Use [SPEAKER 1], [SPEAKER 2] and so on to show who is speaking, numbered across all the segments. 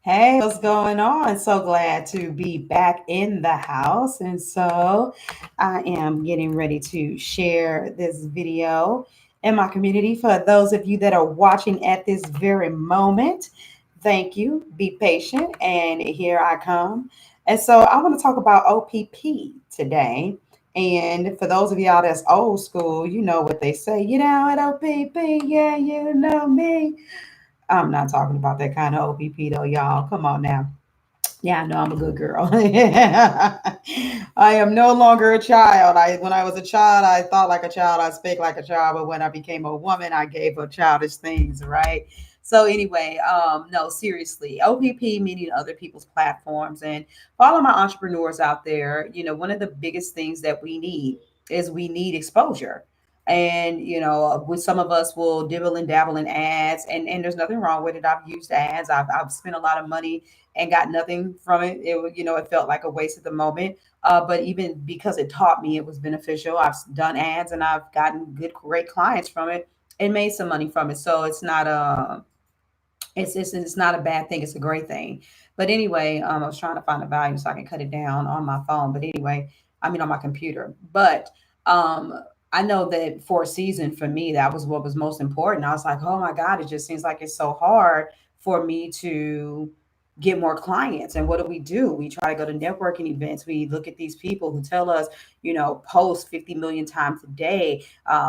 [SPEAKER 1] Hey, what's going on? So glad to be back in the house. And so I am getting ready to share this video in my community for those of you that are watching at this very moment. Thank you. Be patient. And here I come. And so I want to talk about OPP today. And for those of y'all that's old school, you know what they say, you know, at OPP, yeah, you know me. I'm not talking about that kind of OPP though, y'all. Come on now. Yeah, I know I'm a good girl. I am no longer a child. When I was a child, I thought like a child, I spake like a child, but when I became a woman, I gave up childish things, right? So anyway, no, seriously, OPP meaning other people's platforms, and for all of my entrepreneurs out there, one of the biggest things that we need is we need exposure. And with some of us will dibble and dabble in ads, and there's nothing wrong with it. I've used ads. I've spent a lot of money and got nothing from it. It felt like a waste at the moment. But even because it taught me, it was beneficial. I've done ads and I've gotten great clients from it and made some money from it. So it's not a bad thing. It's a great thing. But anyway, I was trying to find the value so I can cut it down on my phone. But anyway, I mean on my computer. But um, I know that for a season for me, that was what was most important. I was like, oh my God, it just seems like it's so hard for me to get more clients. And what do? We try to go to networking events. We look at these people who tell us, post 50 million times a day.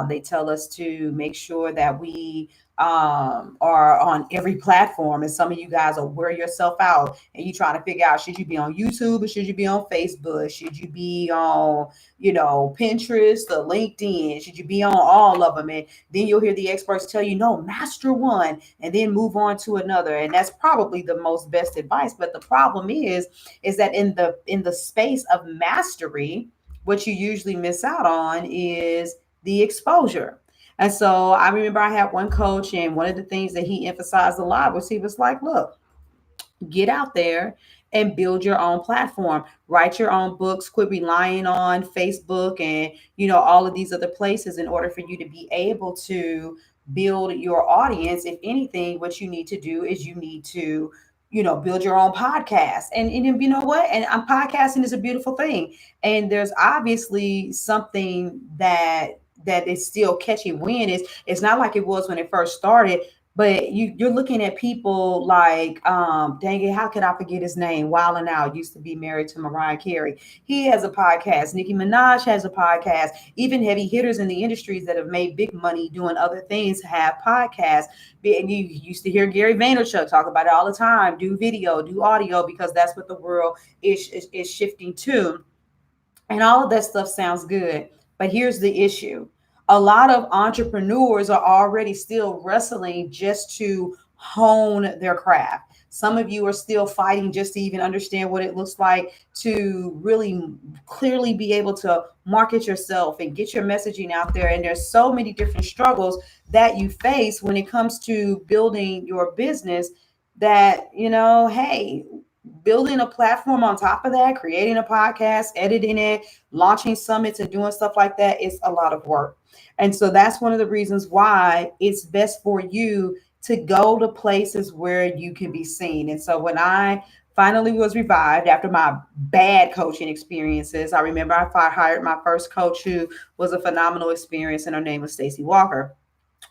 [SPEAKER 1] They tell us to make sure that we are on every platform, and some of you guys will wear yourself out and you trying to figure out, should you be on YouTube or should you be on Facebook, should you be on Pinterest or LinkedIn, should you be on all of them? And then you'll hear the experts tell you, no, master one and then move on to another, and that's probably the most best advice. But the problem is that in the space of mastery, what you usually miss out on is the exposure. And so I remember I had one coach, and one of the things that he emphasized a lot was, he was like, look, get out there and build your own platform, write your own books, quit relying on Facebook and, all of these other places in order for you to be able to build your audience. If anything, what you need to do is you need to build your own podcast. And you know what? And podcasting is a beautiful thing. And there's obviously something that is still catching wind. It's not like it was when it first started, but you're looking at people like, dang it, how could I forget his name? Wild 'N Out used to be married to Mariah Carey. He has a podcast. Nicki Minaj has a podcast. Even heavy hitters in the industries that have made big money doing other things have podcasts. And you used to hear Gary Vaynerchuk talk about it all the time. Do video, do audio, because that's what the world is shifting to. And all of that stuff sounds good. But here's the issue: a lot of entrepreneurs are already still wrestling just to hone their craft. Some of you are still fighting just to even understand what it looks like to really clearly be able to market yourself and get your messaging out there. And there's so many different struggles that you face when it comes to building your business that, hey, building a platform on top of that, creating a podcast, editing it, launching summits, and doing stuff like that is a lot of work. And so that's one of the reasons why it's best for you to go to places where you can be seen. And so when I finally was revived after my bad coaching experiences, I remember I hired my first coach, who was a phenomenal experience, and her name was Stacy Walker.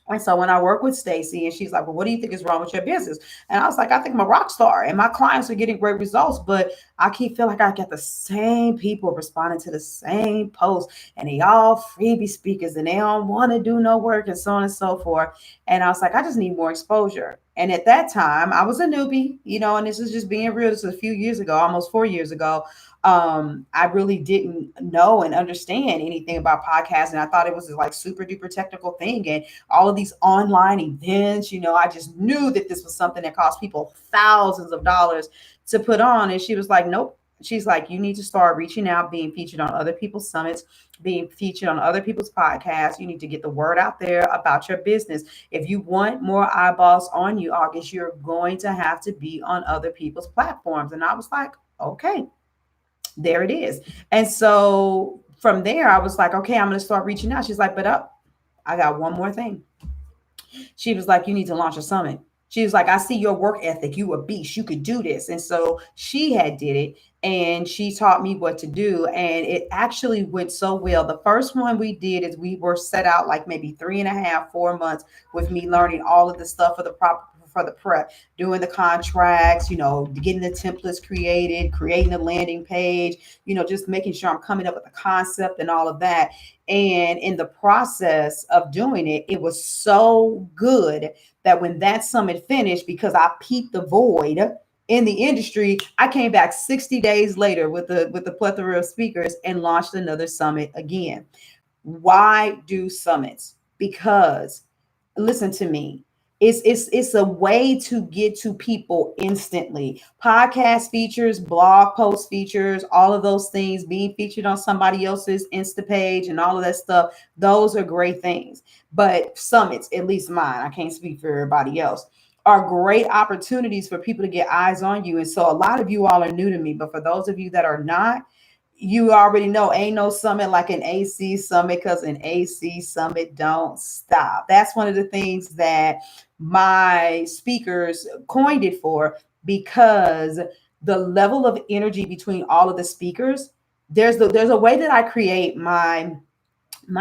[SPEAKER 1] And so when I work with Stacy, and she's like, well, what do you think is wrong with your business? And I was like, I think I'm a rock star and my clients are getting great results, but I keep feeling like I get the same people responding to the same posts, and they all freebie speakers and they don't want to do no work and so on and so forth. And I was like, I just need more exposure. And at that time, I was a newbie, and this is just being real. This was a few years ago, almost 4 years ago. I really didn't know and understand anything about podcasting. I thought it was like super duper technical thing, and all of these online events. I just knew that this was something that cost people thousands of dollars to put on. And she was like, nope. She's like, you need to start reaching out, being featured on other people's summits, being featured on other people's podcasts. You need to get the word out there about your business. If you want more eyeballs on you, August, you're going to have to be on other people's platforms. And I was like, okay, there it is. And so from there, I was like, okay, I'm going to start reaching out. She's like, but up, I got one more thing. She was like, you need to launch a summit. She was like, I see your work ethic. You a beast. You could do this. And so she had did it, and she taught me what to do. And it actually went so well. The first one we did is we were set out like maybe 3.5, 4 months with me learning all of the stuff for the proper for the prep, doing the contracts, getting the templates created, creating the landing page, just making sure I'm coming up with a concept and all of that. And in the process of doing it, it was so good that when that summit finished, because I peeped the void in the industry, I came back 60 days later with the plethora of speakers and launched another summit again. Why do summits? Because listen to me. It's a way to get to people instantly. Podcast features, blog post features, all of those things, being featured on somebody else's Insta page and all of that stuff. Those are great things. But summits, at least mine, I can't speak for everybody else, are great opportunities for people to get eyes on you. And so a lot of you all are new to me, but for those of you that are not, you already know ain't no summit like an AC summit, because an AC summit don't stop. That's one of the things that my speakers coined it for, because the level of energy between all of the speakers, there's a way that I create my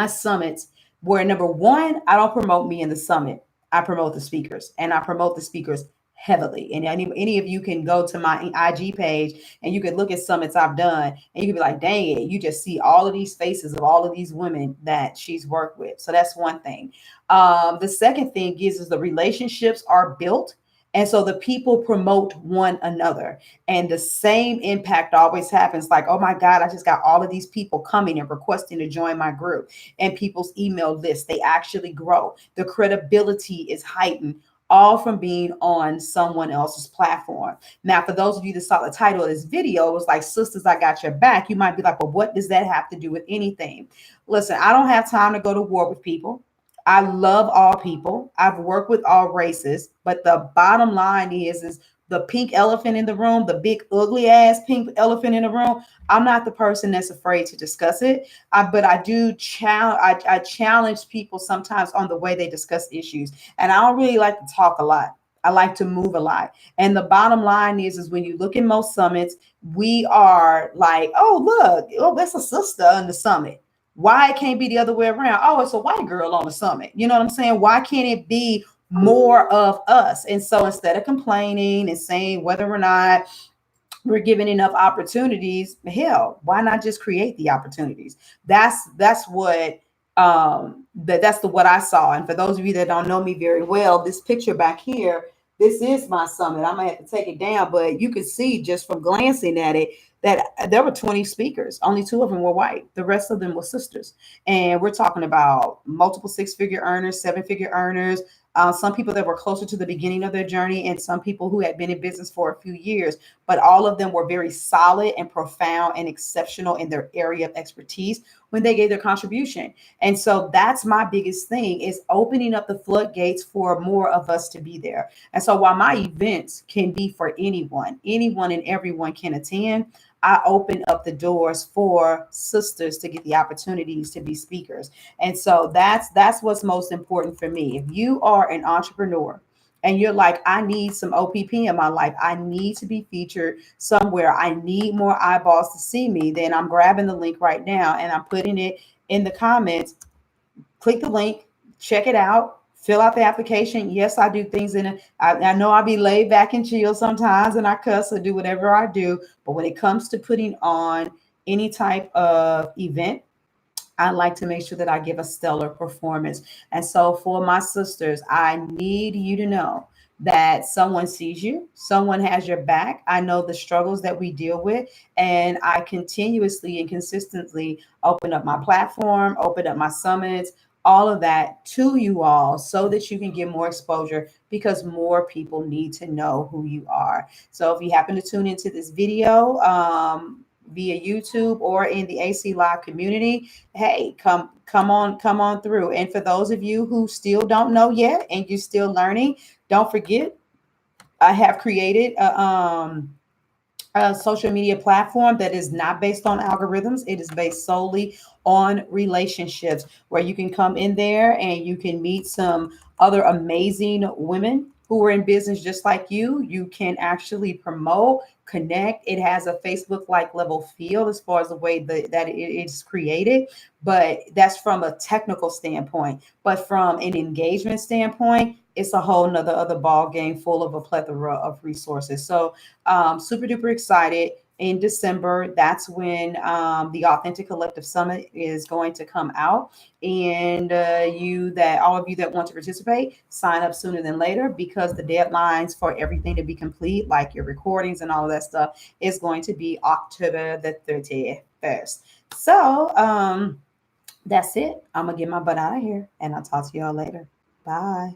[SPEAKER 1] summits where, number one, I don't promote me in the summit. I promote the speakers, and I promote the speakers heavily. And any of you can go to my IG page and you can look at summits I've done, and you can be like, dang it, you just see all of these faces of all of these women that she's worked with. So that's one thing. The second thing is the relationships are built. And so the people promote one another, and the same impact always happens. Like, oh my God, I just got all of these people coming and requesting to join my group, and people's email lists, they actually grow. The credibility is heightened, all from being on someone else's platform. Now, for those of you that saw the title of this video, it was like, Sisters, I Got Your Back. You might be like, well, what does that have to do with anything? Listen, I don't have time to go to war with people. I love all people. I've worked with all races, but the bottom line is the pink elephant in the room, the big ugly ass pink elephant in the room. I'm not the person that's afraid to discuss it. But I do challenge. I challenge people sometimes on the way they discuss issues, and I don't really like to talk a lot. I like to move a lot. And the bottom line is when you look at most summits, we are like, oh look, oh, that's a sister on the summit. Why it can't be the other way around? Oh, it's a white girl on the summit. You know what I'm saying? Why can't it be more of us? And so instead of complaining and saying whether or not we're given enough opportunities, hell, why not just create the opportunities? That's what that's the what I saw. And for those of you that don't know me very well, this picture back here, this is my summit. I might have to take it down, but you can see just from glancing at it that there were 20 speakers. Only two of them were white. The rest of them were sisters. And we're talking about multiple six-figure earners, seven-figure earners, some people that were closer to the beginning of their journey, and some people who had been in business for a few years. But all of them were very solid and profound and exceptional in their area of expertise when they gave their contribution. And so that's my biggest thing, is opening up the floodgates for more of us to be there. And so while my events can be for anyone and everyone can attend, I open up the doors for sisters to get the opportunities to be speakers. And so that's what's most important for me. If you are an entrepreneur and you're like, I need some OPP in my life, I need to be featured somewhere, I need more eyeballs to see me, then I'm grabbing the link right now and I'm putting it in the comments. Click the link, check it out, fill out the application. Yes, I do things in it. I know I'll be laid back and chill sometimes, and I cuss or do whatever I do. But when it comes to putting on any type of event, I like to make sure that I give a stellar performance. And so for my sisters, I need you to know that someone sees you, someone has your back. I know the struggles that we deal with, and I continuously and consistently open up my platform, open up my summits, all of that to you all so that you can get more exposure, because more people need to know who you are. So if you happen to tune into this video, via YouTube or in the AC Live community, hey, come on through. And for those of you who still don't know yet and you're still learning, don't forget, I have created a social media platform that is not based on algorithms. It is based solely on relationships, where you can come in there and you can meet some other amazing women who are in business just like you can actually promote, connect. It has a Facebook like level feel as far as the way that it is created, but that's from a technical standpoint. But from an engagement standpoint, it's a whole nother other ball game full of a plethora of resources. So super duper excited. In December, that's when the Authentic Collective Summit is going to come out, and all of you that want to participate, sign up sooner than later, because the deadlines for everything to be complete, like your recordings and all of that stuff, is going to be October the 31st. So that's it. I'm gonna get my butt out of here, and I'll talk to y'all later. Bye.